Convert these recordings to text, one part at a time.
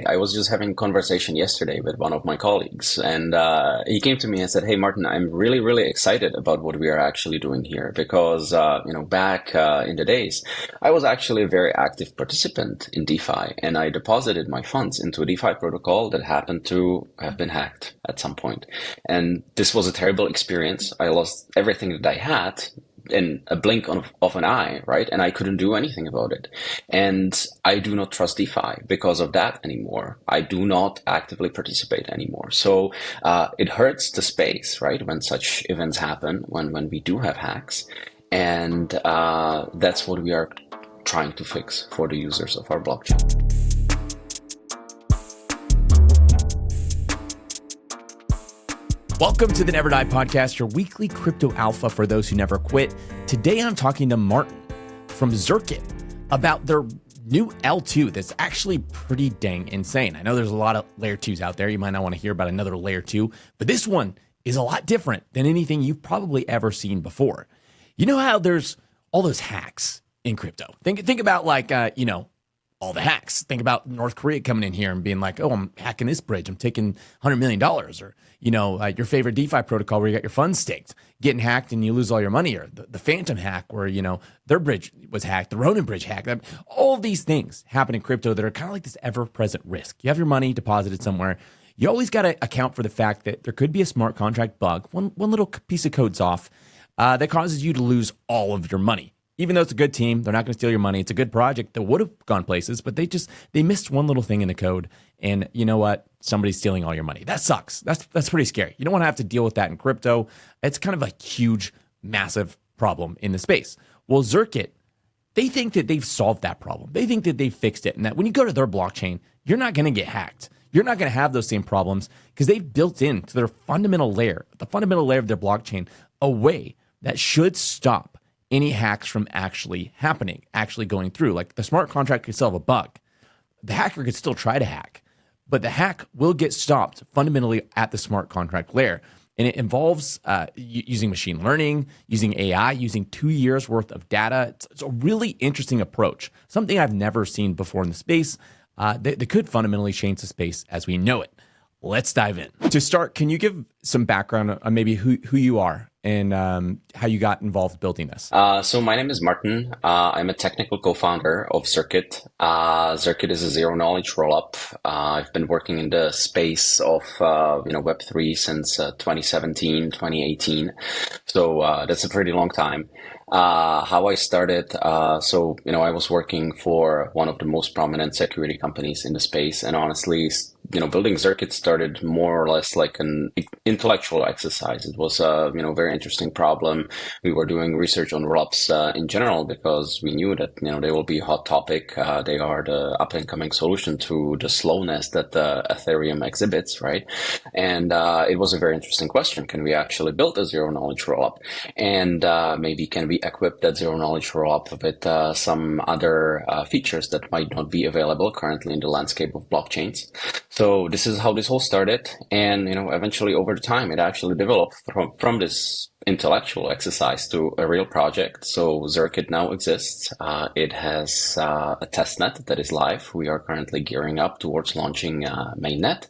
I was just having a conversation yesterday with one of my colleagues, and he came to me and said, "Hey, Martin, I'm really, really excited about what we are actually doing here because, back in the days, I was actually a very active participant in DeFi, and I deposited my funds into a DeFi protocol that happened to have been hacked at some point. And this was a terrible experience. I lost everything that I had in a blink of an eye, right? And I couldn't do anything about it. And I do not trust DeFi because of that anymore. I do not actively participate anymore. So it hurts the space, right? When such events happen, when we do have hacks. And that's what we are trying to fix for the users of our blockchain. Welcome to the Never Die Podcast, your weekly crypto alpha for those who never quit. Today I'm talking to Martin from Zircuit about their new L2 that's actually pretty dang insane. I know there's a lot of layer 2s out there. You might not want to hear about another layer 2, but this one is a lot different than anything you've probably ever seen before. You know how there's all those hacks in crypto? Think about all the hacks. Think about North Korea coming in here and being like, oh, I'm hacking this bridge. I'm taking $100 million. Or, your favorite DeFi protocol where you got your funds staked, getting hacked and you lose all your money. Or the Phantom hack where, their bridge was hacked, the Ronin bridge hack. All of these things happen in crypto that are kind of like this ever-present risk. You have your money deposited somewhere. You always got to account for the fact that there could be a smart contract bug, one little piece of code's off, that causes you to lose all of your money. Even though it's a good team, they're not going to steal your money. It's a good project that would have gone places, but they missed one little thing in the code. And you know what? Somebody's stealing all your money. That sucks. That's pretty scary. You don't want to have to deal with that in crypto. It's kind of a huge, massive problem in the space. Well, Zircuit, they think that they've solved that problem. They think that they've fixed it, and that when you go to their blockchain, you're not going to get hacked. You're not going to have those same problems because they've built into their fundamental layer, the fundamental layer of their blockchain, a way that should stop any hacks from actually happening, actually going through. Like the smart contract could still have a bug. The hacker could still try to hack, but the hack will get stopped fundamentally at the smart contract layer. And it involves using machine learning, using AI, using 2 years worth of data. It's a really interesting approach, something I've never seen before in the space that could fundamentally change the space as we know it. Let's dive in. To start, can you give some background on maybe who you are and how you got involved building this? So my name is Martin. I'm a technical co-founder of Zircuit. Zircuit is a zero-knowledge rollup. I've been working in the space of Web3 since 2017, 2018. So that's a pretty long time. How I started, I was working for one of the most prominent security companies in the space, and honestly, building Zircuit started more or less like an intellectual exercise. It was a very interesting problem. We were doing research on rollups in general because we knew that they will be a hot topic. They are the up and coming solution to the slowness that Ethereum exhibits, right? And it was a very interesting question: can we actually build a zero knowledge rollup? And maybe can we equip that zero knowledge rollup with some other features that might not be available currently in the landscape of blockchains? So this is how this whole started, and eventually over time it actually developed from this intellectual exercise to a real project. So Zircuit now exists. It has a testnet that is live. We are currently gearing up towards launching mainnet.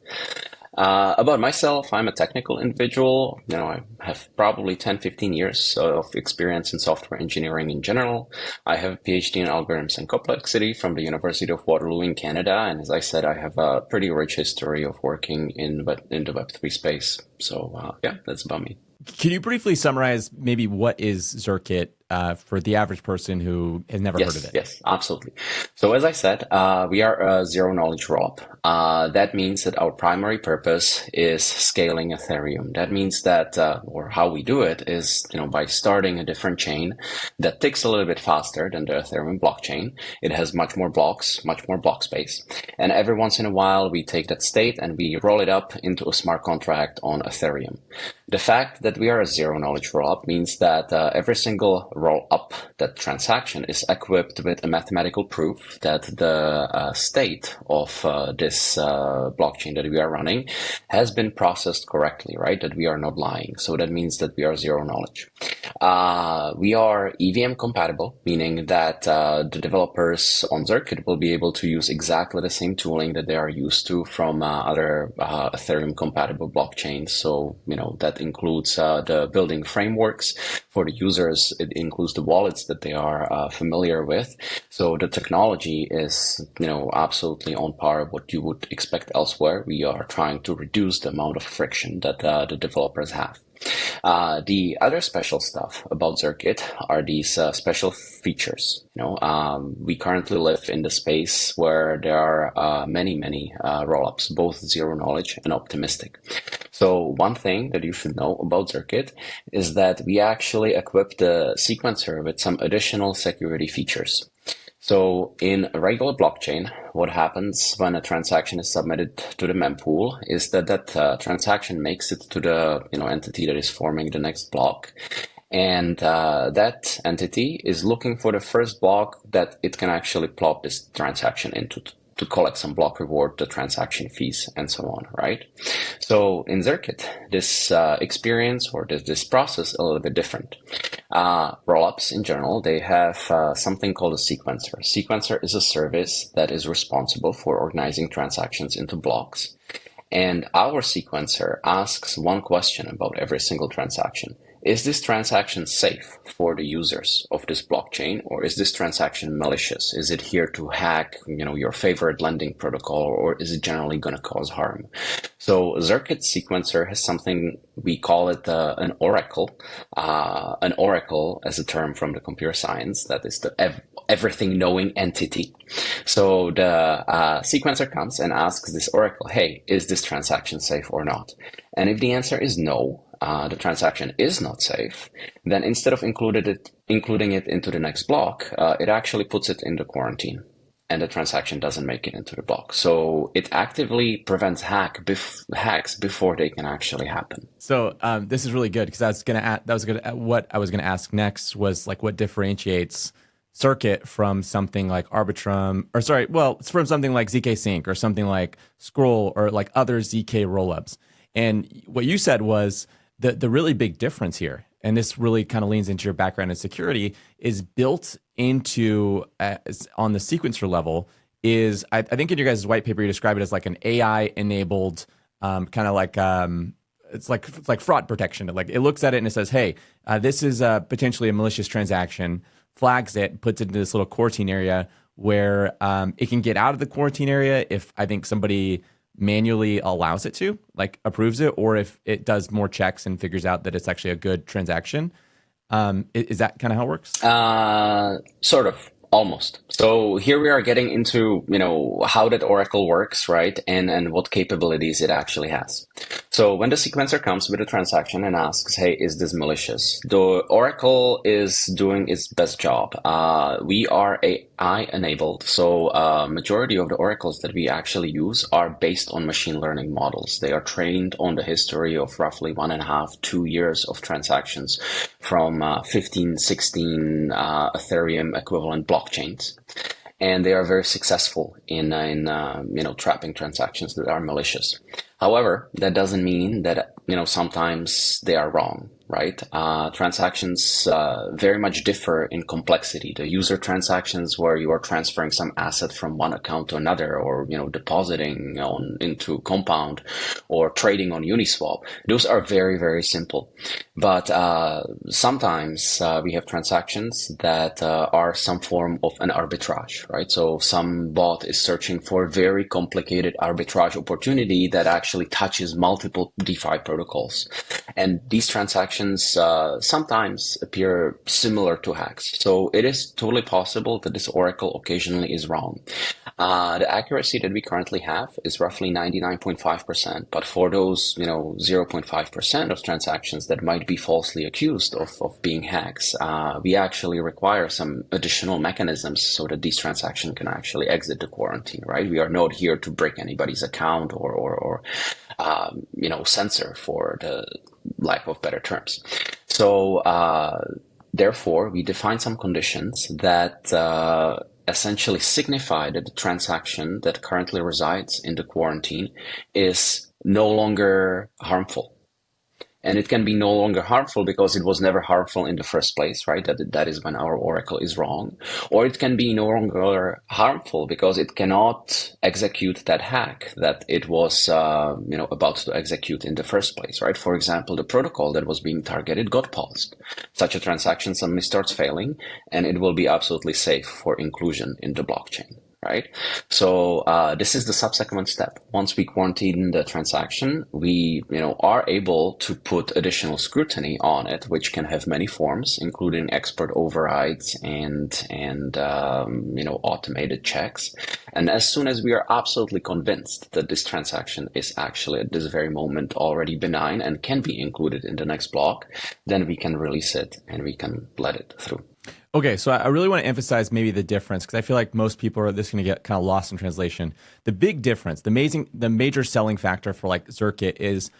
About myself, I'm a technical individual. I have probably 10, 15 years of experience in software engineering in general. I have a PhD in algorithms and complexity from the University of Waterloo in Canada. And as I said, I have a pretty rich history of working in the Web3 space. So that's about me. Can you briefly summarize maybe what is Zircuit for the average person who has never heard of it? Yes, absolutely. So as I said, we are a zero knowledge rollup. That means that our primary purpose is scaling Ethereum. That means that, or how we do it is, by starting a different chain that ticks a little bit faster than the Ethereum blockchain. It has much more blocks, much more block space. And every once in a while, we take that state and we roll it up into a smart contract on Ethereum. The fact that we are a zero knowledge rollup means that every single roll-up, that transaction, is equipped with a mathematical proof that the state of this blockchain that we are running has been processed correctly, right? That we are not lying. So that means that we are zero knowledge. We are EVM compatible, meaning that the developers on Zircuit will be able to use exactly the same tooling that they are used to from other Ethereum compatible blockchains. So, that includes the building frameworks for the users. It includes the wallets that they are familiar with. So the technology is, absolutely on par with what you would expect elsewhere. We are trying to reduce the amount of friction that the developers have. The other special stuff about Zircuit are these special features. We currently live in the space where there are many rollups, both zero knowledge and optimistic. So one thing that you should know about Zircuit is that we actually equip the sequencer with some additional security features. So in a regular blockchain, what happens when a transaction is submitted to the mempool is that transaction makes it to the entity that is forming the next block. And that entity is looking for the first block that it can actually plot this transaction into to collect some block reward, the transaction fees, and so on, right? So in Zircuit, this experience or this process is a little bit different. Rollups in general, they have something called a sequencer. Sequencer is a service that is responsible for organizing transactions into blocks. And our sequencer asks one question about every single transaction. Is this transaction safe for the users of this blockchain, or is this transaction malicious? Is it here to hack, your favorite lending protocol, or is it generally going to cause harm? So Zircuit sequencer has something, we call it an oracle. An oracle as a term from the computer science, that is the everything knowing entity. So the sequencer comes and asks this oracle, hey, is this transaction safe or not? And if the answer is no, the transaction is not safe, then instead of including it into the next block, it actually puts it into quarantine, and the transaction doesn't make it into the block. So it actively prevents hacks before they can actually happen. So this is really good, because what I was gonna ask next was like what differentiates Zircuit from something like Arbitrum, it's from something like ZK Sync or something like Scroll or like other ZK rollups. And what you said was the really big difference here, and this really kind of leans into your background in security, is built into on the sequencer level is, I think in your guys' white paper you describe it as like an AI enabled kind of like it's like fraud protection. Like it looks at it and it says, hey, this is potentially a malicious transaction, flags it, puts it into this little quarantine area where it can get out of the quarantine area if I think somebody manually allows it to, like approves it, or if it does more checks and figures out that it's actually a good transaction. Is that kind of how it works? Sort of. Almost. So here we are getting into, how that oracle works, right? And what capabilities it actually has. So when the sequencer comes with a transaction and asks, hey, is this malicious? The oracle is doing its best job. We are AI enabled. So majority of the oracles that we actually use are based on machine learning models. They are trained on the history of roughly 1.5, 2 years of transactions from 15, 16 Ethereum equivalent blockchains, and they are very successful in trapping transactions that are malicious. However, that doesn't mean that sometimes they are wrong, right? Transactions very much differ in complexity. The user transactions where you are transferring some asset from one account to another, or depositing into Compound, or trading on Uniswap, those are very, very simple. But sometimes we have transactions that are some form of an arbitrage, right? So some bot is searching for a very complicated arbitrage opportunity that actually touches multiple DeFi protocols. And these transactions sometimes appear similar to hacks. So it is totally possible that this oracle occasionally is wrong. The accuracy that we currently have is roughly 99.5%. But for those, 0.5% of transactions that might be falsely accused of being hacks, we actually require some additional mechanisms so that these transactions can actually exit the quarantine, right? We are not here to break anybody's account or censor, for the lack of better terms. So therefore, we define some conditions that essentially signify that the transaction that currently resides in the quarantine is no longer harmful. And it can be no longer harmful because it was never harmful in the first place, right? That is when our oracle is wrong. Or it can be no longer harmful because it cannot execute that hack that it was, about to execute in the first place, right? For example, the protocol that was being targeted got paused. Such a transaction suddenly starts failing, and it will be absolutely safe for inclusion in the blockchain. Right. So this is the subsequent step. Once we quarantine the transaction, we are able to put additional scrutiny on it, which can have many forms, including expert overrides and automated checks. And as soon as we are absolutely convinced that this transaction is actually at this very moment already benign and can be included in the next block, then we can release it and we can let it through. Okay, so I really want to emphasize maybe the difference, because I feel like most people are just going to get kind of lost in translation. The big difference, the major selling factor for like Zircuit is,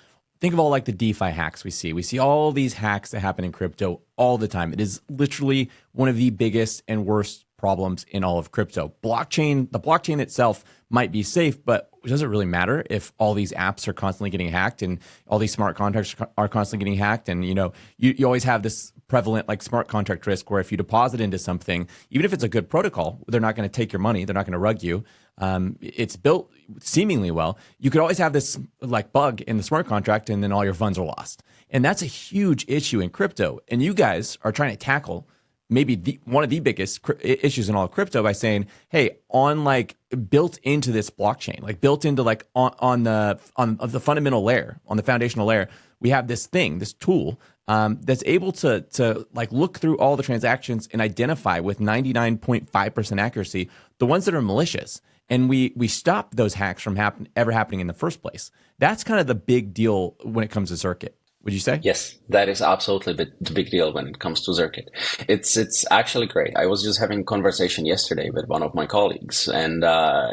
think of all like the DeFi hacks we see. We see all these hacks that happen in crypto all the time. It is literally one of the biggest and worst problems in all of crypto. The blockchain itself might be safe, but does it really matter if all these apps are constantly getting hacked and all these smart contracts are constantly getting hacked? And you always have this prevalent like smart contract risk where if you deposit into something, even if it's a good protocol, they're not going to take your money, they're not going to rug you. It's built seemingly well. You could always have this like bug in the smart contract and then all your funds are lost. And that's a huge issue in crypto. And you guys are trying to tackle maybe one of the biggest issues in all of crypto by saying, hey, on like built into this blockchain, like built into like on the fundamental layer, on the foundational layer, we have this tool that's able to like look through all the transactions and identify with 99.5% accuracy the ones that are malicious. And we stop those hacks from ever happening in the first place. That's kind of the big deal when it comes to Zircuit. Would you say? Yes, that is absolutely the big deal when it comes to Zircuit. It's actually great. I was just having a conversation yesterday with one of my colleagues, and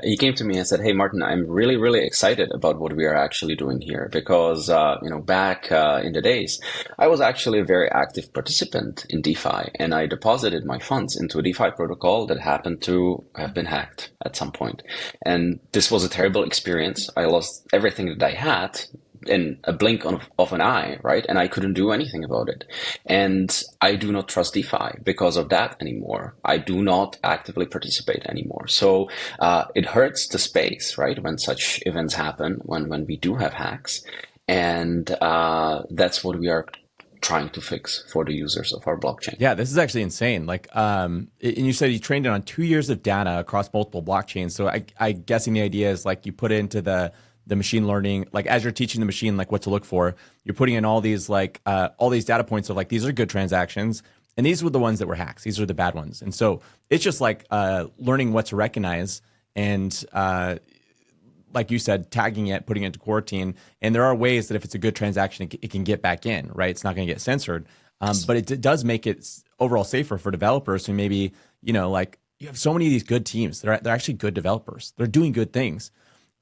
he came to me and said, "Hey, Martin, I'm really, really excited about what we are actually doing here because back in the days, I was actually a very active participant in DeFi, and I deposited my funds into a DeFi protocol that happened to have been hacked at some point, and this was a terrible experience. I lost everything that I had." In a blink of an eye, right? And I couldn't do anything about it. And I do not trust DeFi because of that anymore. I do not actively participate anymore. So it hurts the space, right? When such events happen, when we do have hacks. And that's what we are trying to fix for the users of our blockchain. Yeah, this is actually insane. Like, and you said you trained it on 2 years of data across multiple blockchains. So I guessing the idea is like you put it into the machine learning, like as you're teaching the machine, like what to look for, you're putting in all these data points of like, these are good transactions. And these were the ones that were hacks. These are the bad ones. And so it's just like learning what to recognize and like you said, tagging it, putting it into quarantine. And there are ways that if it's a good transaction, it can get back in, right? It's not going to get censored. But it does make it overall safer for developers who maybe, like you have so many of these good teams. They're actually good developers. They're doing good things.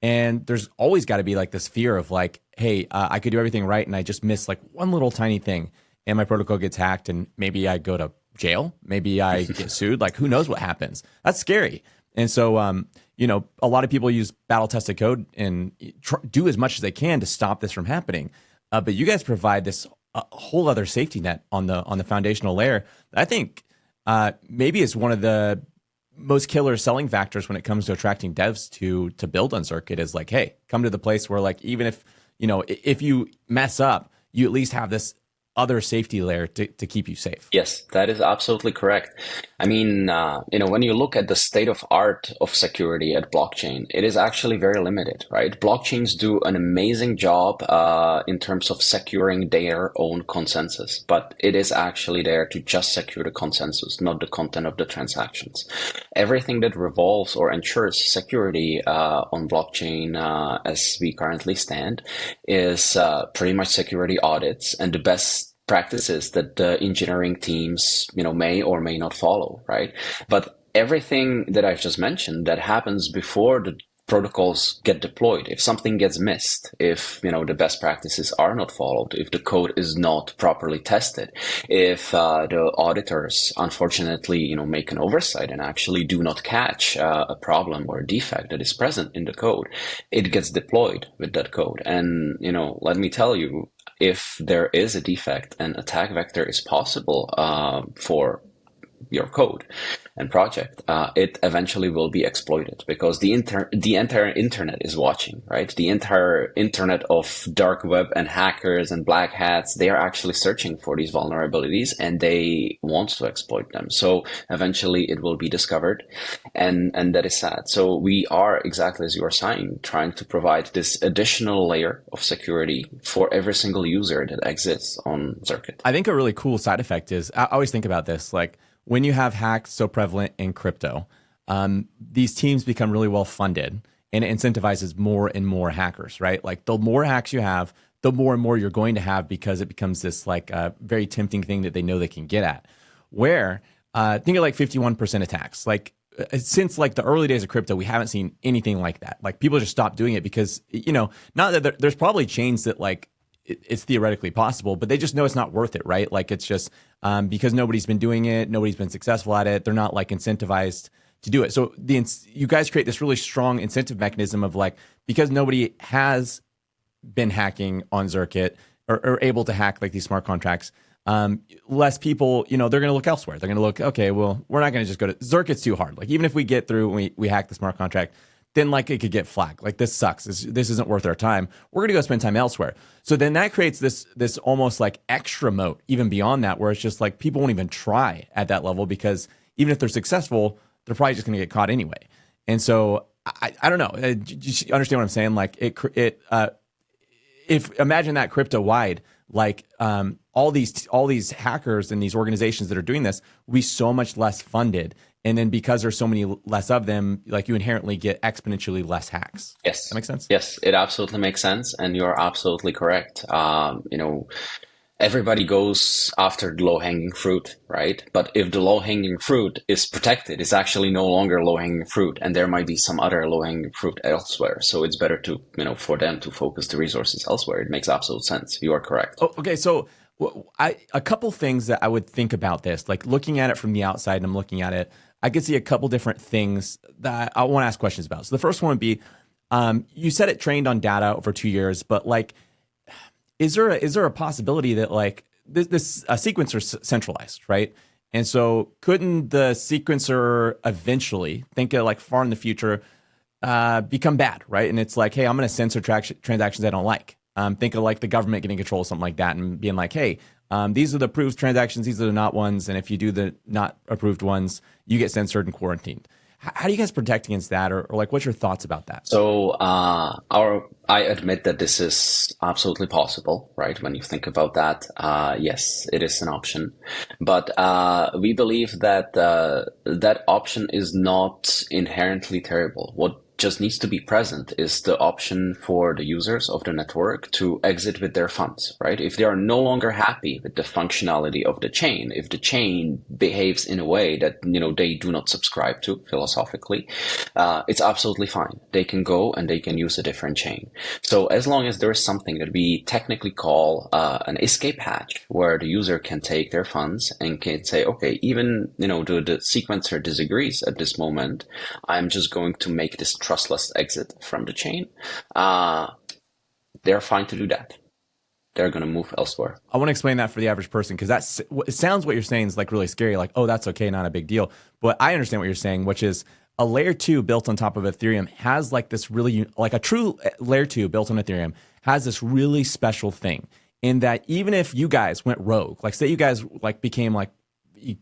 And there's always got to be like this fear of like, hey, I could do everything right and I just miss like one little tiny thing and my protocol gets hacked and maybe I go to jail, maybe I get sued, like who knows what happens. That's scary. And so, a lot of people use battle-tested code and do as much as they can to stop this from happening. But you guys provide this whole other safety net on the foundational layer. I think maybe it's one of the most killer selling factors when it comes to attracting devs to build on Zircuit is like, hey, come to the place where like, even if you mess up, you at least have this other safety layer to keep you safe. Yes, that is absolutely correct. I mean, when you look at the state of art of security at blockchain, it is actually very limited, right? Blockchains do an amazing job in terms of securing their own consensus, but it is actually there to just secure the consensus, not the content of the transactions. Everything that revolves or ensures security on blockchain as we currently stand is pretty much security audits and the best practices that the engineering teams, may or may not follow, right? But everything that I've just mentioned that happens before the protocols get deployed, if something gets missed, if the best practices are not followed, if the code is not properly tested, if the auditors unfortunately make an oversight and actually do not catch a problem or a defect that is present in the code, it gets deployed with that code. And let me tell you, if there is a defect, an attack vector is possible for your code and project, it eventually will be exploited, because the entire internet is watching, right? The entire internet of dark web and hackers and black hats, they are actually searching for these vulnerabilities and they want to exploit them. So eventually it will be discovered, and that is sad. So we are, exactly as you are saying, trying to provide this additional layer of security for every single user that exists on Zircuit. I think a really cool side effect is, I always think about this, like, when you have hacks so prevalent in crypto, these teams become really well funded, and it incentivizes more and more hackers, right? Like, the more hacks you have, the more and more you're going to have, because it becomes this like very tempting thing that they know they can get at. Where think of like 51% attacks. Like, since like the early days of crypto, we haven't seen anything like that. Like, people just stopped doing it because not that there's probably chains that like it's theoretically possible, but they just know it's not worth it, right? Like, it's just because nobody's been doing it, nobody's been successful at it. They're not like incentivized to do it. So you guys create this really strong incentive mechanism of like, because nobody has been hacking on Zircuit or able to hack like these smart contracts, less people, they're going to look elsewhere. They're going to look, okay, well, we're not going to just go to Zircuit's too hard. Like, even if we get through and we hack the smart contract, then like it could get flagged. Like, this sucks. This isn't worth our time. We're going to go spend time elsewhere. So then that creates this almost like extra moat, even beyond that, where it's just like people won't even try at that level, because even if they're successful, they're probably just going to get caught anyway. And so I don't know. Do you understand what I'm saying? Like, if imagine that crypto wide, like all these hackers and these organizations that are doing this will be so much less funded. And then because there's so many less of them, like, you inherently get exponentially less hacks. Yes. That makes sense? Yes, it absolutely makes sense. And you're absolutely correct. Everybody goes after the low-hanging fruit, right? But if the low-hanging fruit is protected, it's actually no longer low-hanging fruit, and there might be some other low-hanging fruit elsewhere. So it's better to, for them to focus the resources elsewhere. It makes absolute sense. You are correct. Oh, okay, so a couple things that I would think about this, like looking at it from the outside, and I'm looking at it, I could see a couple different things that I want to ask questions about. So the first one would be, you said it trained on data over 2 years, but like, is there a possibility that like this sequencer centralized, right? And so couldn't the sequencer eventually, think of like far in the future, become bad, right? And it's like, hey, I'm going to censor transactions I don't like. Think of like the government getting control of something like that and being like, hey, these are the approved transactions, these are the not ones, and if you do the not approved ones, you get censored and quarantined. How do you guys protect against that, or like, what's your thoughts about that? So I admit that this is absolutely possible, right? When you think about that, yes, it is an option, but we believe that that option is not inherently terrible. What just needs to be present is the option for the users of the network to exit with their funds, right? If they are no longer happy with the functionality of the chain, if the chain behaves in a way that, they do not subscribe to philosophically, it's absolutely fine. They can go and they can use a different chain. So as long as there is something that we technically call an escape hatch, where the user can take their funds and can say, okay, even, the sequencer disagrees at this moment, I'm just going to make this trustless exit from the chain, they're fine to do that. They're going to move elsewhere. I want to explain that for the average person, because it sounds, what you're saying is like really scary, like, oh, that's okay, not a big deal. But I understand what you're saying, which is a layer 2 built on top of Ethereum has like this really, like a true layer 2 built on Ethereum has this really special thing, in that even if you guys went rogue, like say you guys like became like,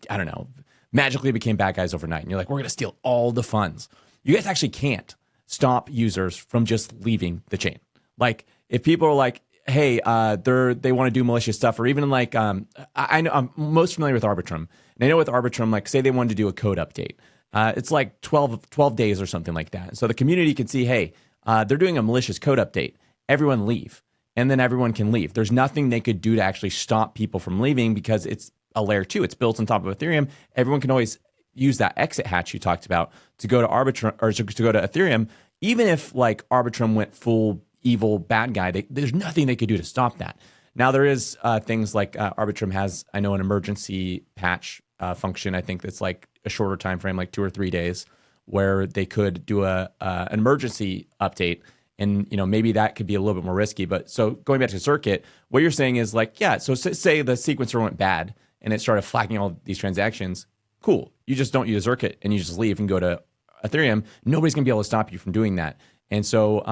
I don't know, magically became bad guys overnight, and you're like, we're going to steal all the funds. You guys actually can't stop users from just leaving the chain. Like, if people are like, hey, they want to do malicious stuff, or even like, I know I'm most familiar with Arbitrum, and I know with Arbitrum, like say they wanted to do a code update, it's like 12 days or something like that. So the community can see, hey, they're doing a malicious code update. Everyone leave, and then everyone can leave. There's nothing they could do to actually stop people from leaving, because it's a layer 2. It's built on top of Ethereum. Everyone can always use that exit hatch you talked about to go to Arbitrum, or to go to Ethereum, even if like Arbitrum went full evil bad guy, there's nothing they could do to stop that. Now there is things like Arbitrum has, I know, an emergency patch function. I think that's like a shorter time frame, like 2 or 3 days, where they could do an emergency update. And maybe that could be a little bit more risky. But so going back to Circuit, what you're saying is like, yeah. So say the sequencer went bad and it started flagging all these transactions. Cool. You just don't use Circuit and you just leave and go to Ethereum. Nobody's gonna be able to stop you from doing that. And so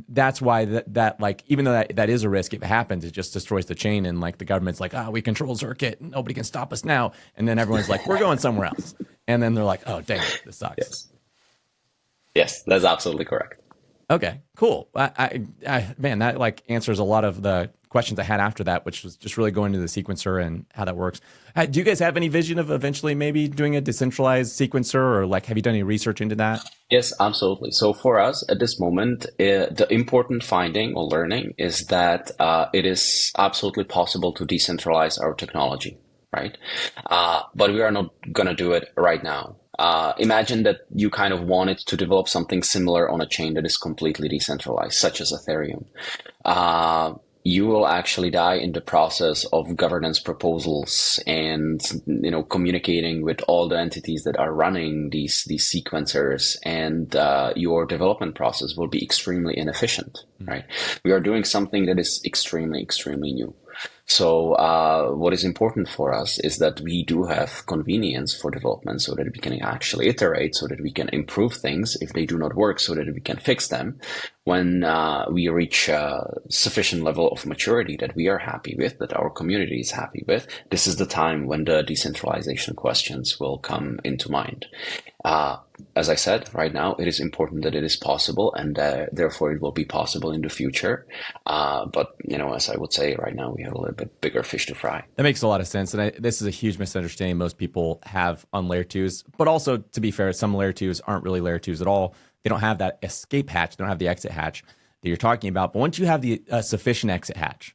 that's why that like, even though that is a risk, if it happens, it just destroys the chain. And like the government's like, we control Circuit, nobody can stop us now. And then everyone's like, we're going somewhere else. And then they're like, oh dang it, this sucks. Yes, that's absolutely correct. Okay, cool. Man, that like answers a lot of the questions I had after that, which was just really going to the sequencer and how that works. Do you guys have any vision of eventually maybe doing a decentralized sequencer, or like have you done any research into that? Yes, absolutely. So for us at this moment, the important finding or learning is that it is absolutely possible to decentralize our technology, right? But we are not going to do it right now. Imagine that you kind of wanted to develop something similar on a chain that is completely decentralized, such as Ethereum. You will actually die in the process of governance proposals and communicating with all the entities that are running these sequencers, and your development process will be extremely inefficient, right? We are doing something that is extremely, extremely new. So what is important for us is that we do have convenience for development so that we can actually iterate, so that we can improve things if they do not work, so that we can fix them when we reach a sufficient level of maturity that we are happy with, that our community is happy with. This is the time when the decentralization questions will come into mind. As I said, right now, it is important that it is possible, and therefore it will be possible in the future. But, as I would say, right now, we have a little bit bigger fish to fry. That makes a lot of sense. And this is a huge misunderstanding most people have on layer twos. But also, to be fair, some layer twos aren't really layer twos at all. They don't have that escape hatch. They don't have the exit hatch that you're talking about. But once you have the sufficient exit hatch,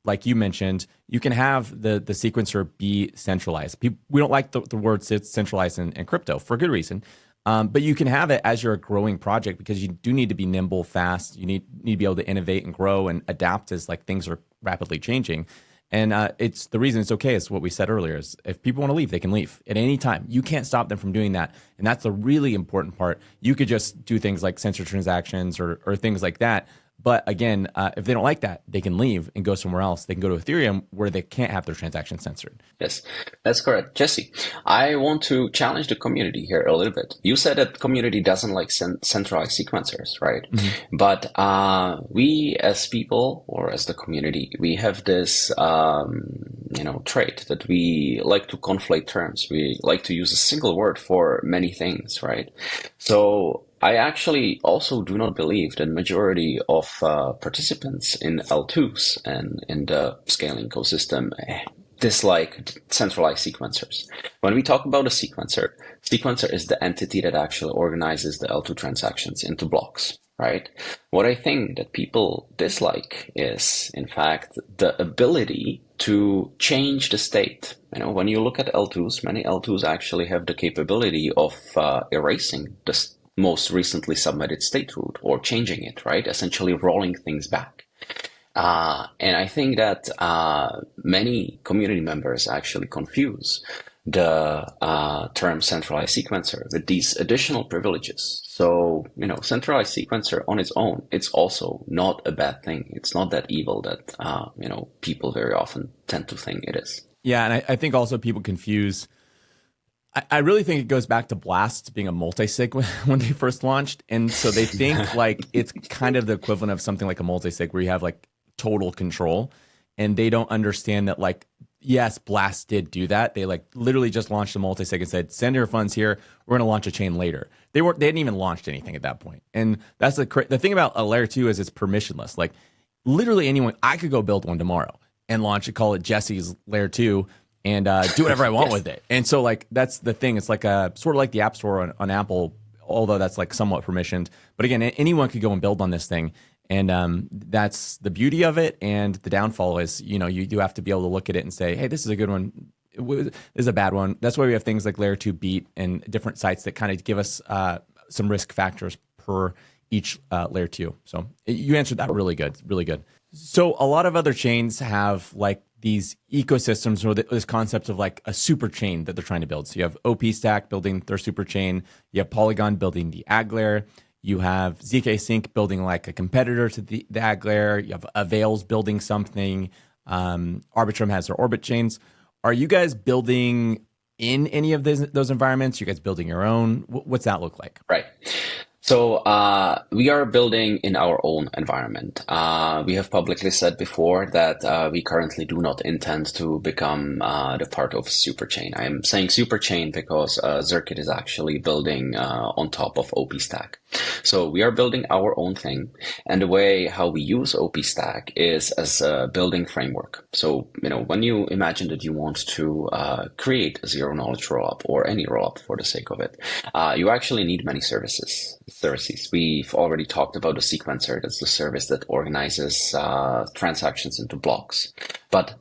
like you mentioned, you can have the sequencer be centralized. We don't like the word centralized in crypto for a good reason. But you can have it as you're a growing project, because you do need to be nimble, fast. You need to be able to innovate and grow and adapt as like things are rapidly changing. And it's the reason it's okay is what we said earlier, is if people want to leave, they can leave at any time. You can't stop them from doing that. And that's the really important part. You could just do things like censor transactions or things like that. But again, if they don't like that, they can leave and go somewhere else. They can go to Ethereum where they can't have their transactions censored. Yes, that's correct. Jesse, I want to challenge the community here a little bit. You said that the community doesn't like centralized sequencers, right? Mm-hmm. But we as people, or as the community, we have this trait that we like to conflate terms. We like to use a single word for many things, right? So I actually also do not believe that majority of participants in L2s and in the scaling ecosystem dislike centralized sequencers. When we talk about a sequencer is the entity that actually organizes the L2 transactions into blocks, right? What I think that people dislike is, in fact, the ability to change the state. When you look at L2s, many L2s actually have the capability of erasing the most recently submitted state root or changing it, right? Essentially rolling things back. And I think that many community members actually confuse the term centralized sequencer with these additional privileges. So, centralized sequencer on its own, it's also not a bad thing. It's not that evil that, people very often tend to think it is. Yeah, and I think also people confuse. I really think it goes back to Blast being a multi-sig when they first launched. And so they think like it's kind of the equivalent of something like a multi-sig where you have like total control, and they don't understand that like, yes, Blast did do that. They like literally just launched a multi-sig and said, send your funds here. We're going to launch a chain later. They hadn't even launched anything at that point. And that's the thing about a layer 2 is it's permissionless. Like literally anyone, I could go build one tomorrow and launch it, call it Jesse's layer 2. And do whatever I want with it. And so like that's the thing. It's like a sort of like the App Store on Apple, although that's like somewhat permissioned. But again, anyone could go and build on this thing. And that's the beauty of it. And the downfall is, you do have to be able to look at it and say, hey, this is a good one. This is a bad one. That's why we have things like Layer 2 Beat and different sites that kind of give us some risk factors per each layer 2. So you answered that really good, really good. So a lot of other chains have like these ecosystems or this concept of like a super chain that they're trying to build. So you have OP Stack building their super chain, you have Polygon building the AG layer, you have ZK Sync building like a competitor to the AG layer, you have Avails building something, Arbitrum has their Orbit chains. Are you guys building in any of those environments? You guys building your own? What's that look like? Right. So we are building in our own environment. We have publicly said before that we currently do not intend to become the part of Superchain. I'm saying Superchain because Zircuit is actually building on top of OP Stack. So we are building our own thing. And the way how we use OP Stack is as a building framework. So, when you imagine that you want to create a zero knowledge rollup or any rollup for the sake of it, you actually need many services. We've already talked about the sequencer. That's the service that organizes transactions into blocks. But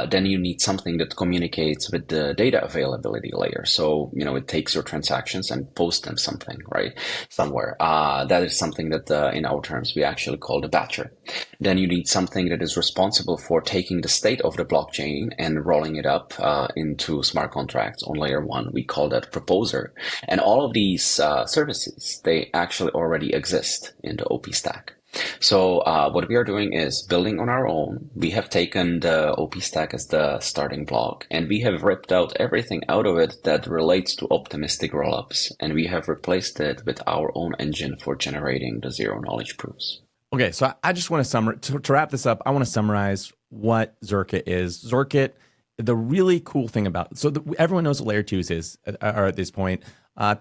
then you need something that communicates with the data availability layer. So, it takes your transactions and posts them somewhere. That is something that in our terms, we actually call the batcher. Then you need something that is responsible for taking the state of the blockchain and rolling it up into smart contracts on layer 1. We call that proposer. And all of these services, they actually already exist in the OP Stack. So what we are doing is building on our own. We have taken the OP Stack as the starting block, and we have ripped out everything out of it that relates to optimistic rollups, and we have replaced it with our own engine for generating the zero knowledge proofs. Okay, so I just want to wrap this up. I want to summarize what Zircuit is. Zircuit, the really cool thing about everyone knows what layer 2s is at this point.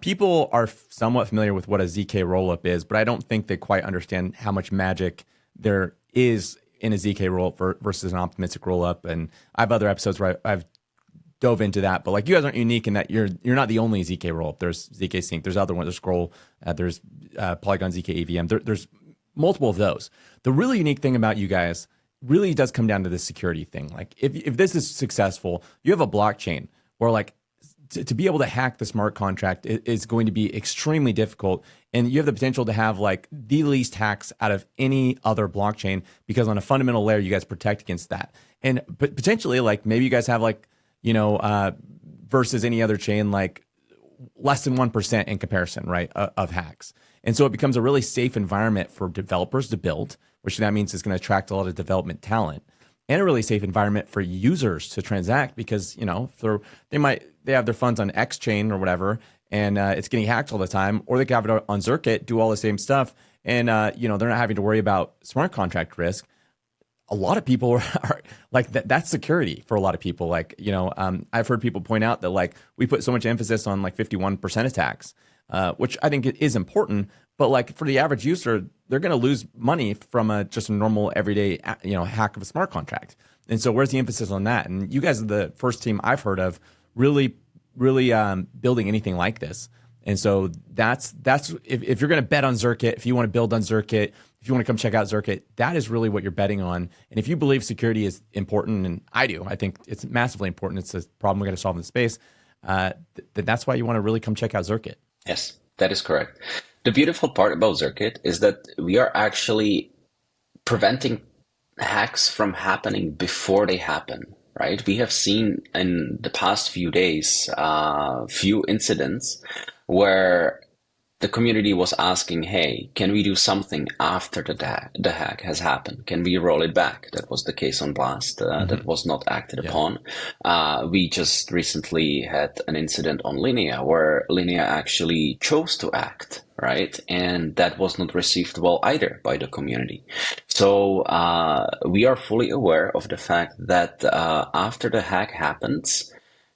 People are somewhat familiar with what a ZK rollup is, but I don't think they quite understand how much magic there is in a ZK rollup versus an optimistic rollup. And I have other episodes where I've dove into that, but like you guys aren't unique in that you're not the only ZK rollup. There's ZK Sync, there's other ones, there's Scroll, there's Polygon ZK EVM. There's multiple of those. The really unique thing about you guys really does come down to this security thing. Like if this is successful, you have a blockchain where like to be able to hack the smart contract is going to be extremely difficult. And you have the potential to have like the least hacks out of any other blockchain because on a fundamental layer, you guys protect against that. And potentially like maybe you guys have like, versus any other chain, like less than 1% in comparison, right, of hacks. And so it becomes a really safe environment for developers to build, which that means it's going to attract a lot of development talent. And a really safe environment for users to transact because, they have their funds on X chain or whatever, and it's getting hacked all the time, or they can have it on Zircuit, do all the same stuff, and they're not having to worry about smart contract risk. A lot of people are like that's security for a lot of people. Like, I've heard people point out that like we put so much emphasis on like 51% attacks, which I think is important. But like for the average user, they're going to lose money from just a normal everyday, hack of a smart contract. And so where's the emphasis on that? And you guys are the first team I've heard of really building anything like this. And so that's if you're going to bet on Zircuit, if you want to build on Zircuit, if you want to come check out Zircuit, that is really what you're betting on. And if you believe security is important, and I do, I think it's massively important. It's a problem we're going to solve in the space. That's why you want to really come check out Zircuit. Yes, that is correct. The beautiful part about Zircuit is that we are actually preventing hacks from happening before they happen, right? We have seen in the past few days, few incidents where the community was asking, hey, can we do something after the hack has happened? Can we roll it back? That was the case on Blast. That was not acted upon. We just recently had an incident on Linea where Linea actually chose to act, right? And that was not received well either by the community. So we are fully aware of the fact that after the hack happens,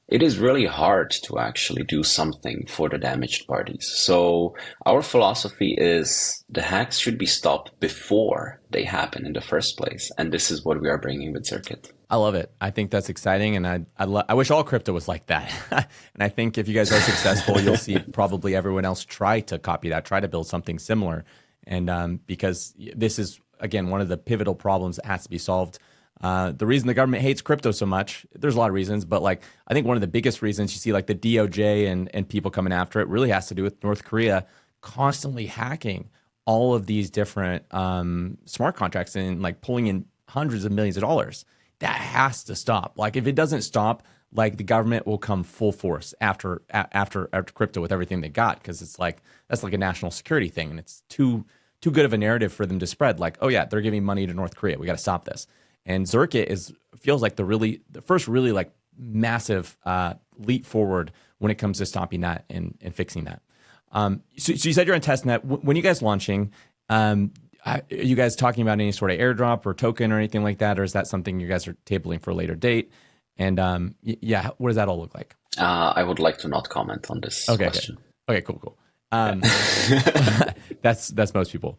it is really hard to actually do something for the damaged parties. So our philosophy is the hacks should be stopped before they happen in the first place. And this is what we are bringing with Zircuit. I love it. I think that's exciting. And I wish all crypto was like that. And I think if you guys are successful, you'll see probably everyone else try to copy that, try to build something similar. And because this is, again, one of the pivotal problems that has to be solved. The reason the government hates crypto so much, there's a lot of reasons, but like I think one of the biggest reasons you see like the DOJ and people coming after it really has to do with North Korea constantly hacking all of these different smart contracts and like pulling in hundreds of millions of dollars. That has to stop. Like if it doesn't stop, like the government will come full force after crypto with everything they got, because it's like that's like a national security thing, and it's too good of a narrative for them to spread. Like, oh yeah, they're giving money to North Korea, we got to stop this. And Zircuit feels like the first really like massive leap forward when it comes to stopping that and fixing that. So you said you're on testnet. When you guys launching? Are you guys talking about any sort of airdrop or token or anything like that, or is that something you guys are tabling for a later date? And yeah, what does that all look like? I would like to not comment on this question. Okay, cool. That's most people.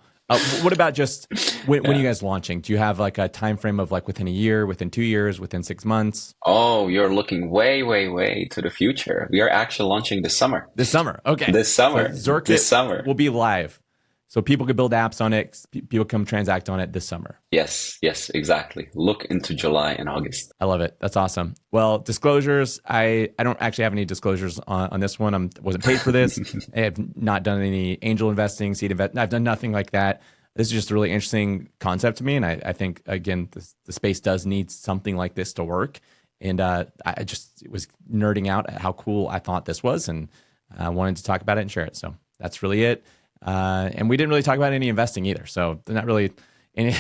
What about just when are you guys launching? Do you have like a time frame of like within a year, within 2 years, within 6 months? Oh, you're looking way to the future. We are actually launching this summer. This summer, okay. This summer. So Zircuit this summer will be live. So people can build apps on it. People come transact on it this summer. Yes, exactly. Look into July and August. I love it. That's awesome. Well, disclosures. I don't actually have any disclosures on this one. I wasn't paid for this. I have not done any angel investing, seed invest. I've done nothing like that. This is just a really interesting concept to me. And I think, again, the space does need something like this to work. And I just was nerding out at how cool I thought this was, and I wanted to talk about it and share it. So that's really it. And we didn't really talk about any investing either. So not really any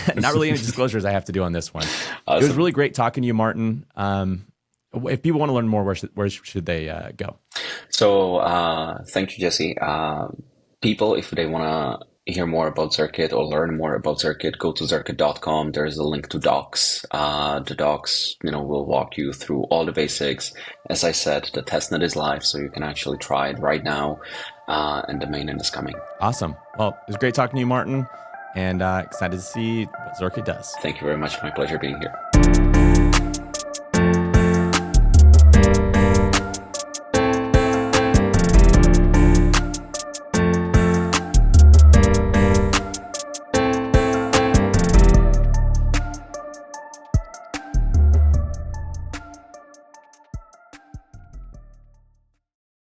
disclosures I have to do on this one. Awesome. It was really great talking to you, Martin. If people want to learn more, where should they go? So thank you, Jesse. People, if they want to hear more about Zircuit or learn more about Zircuit, go to zircuit.com. There's a link to docs. The docs, will walk you through all the basics. As I said, the testnet is live, so you can actually try it right now. And the mainnet is coming. Awesome. Well, it was great talking to you, Martin, and excited to see what Zircuit does. Thank you very much. My pleasure being here.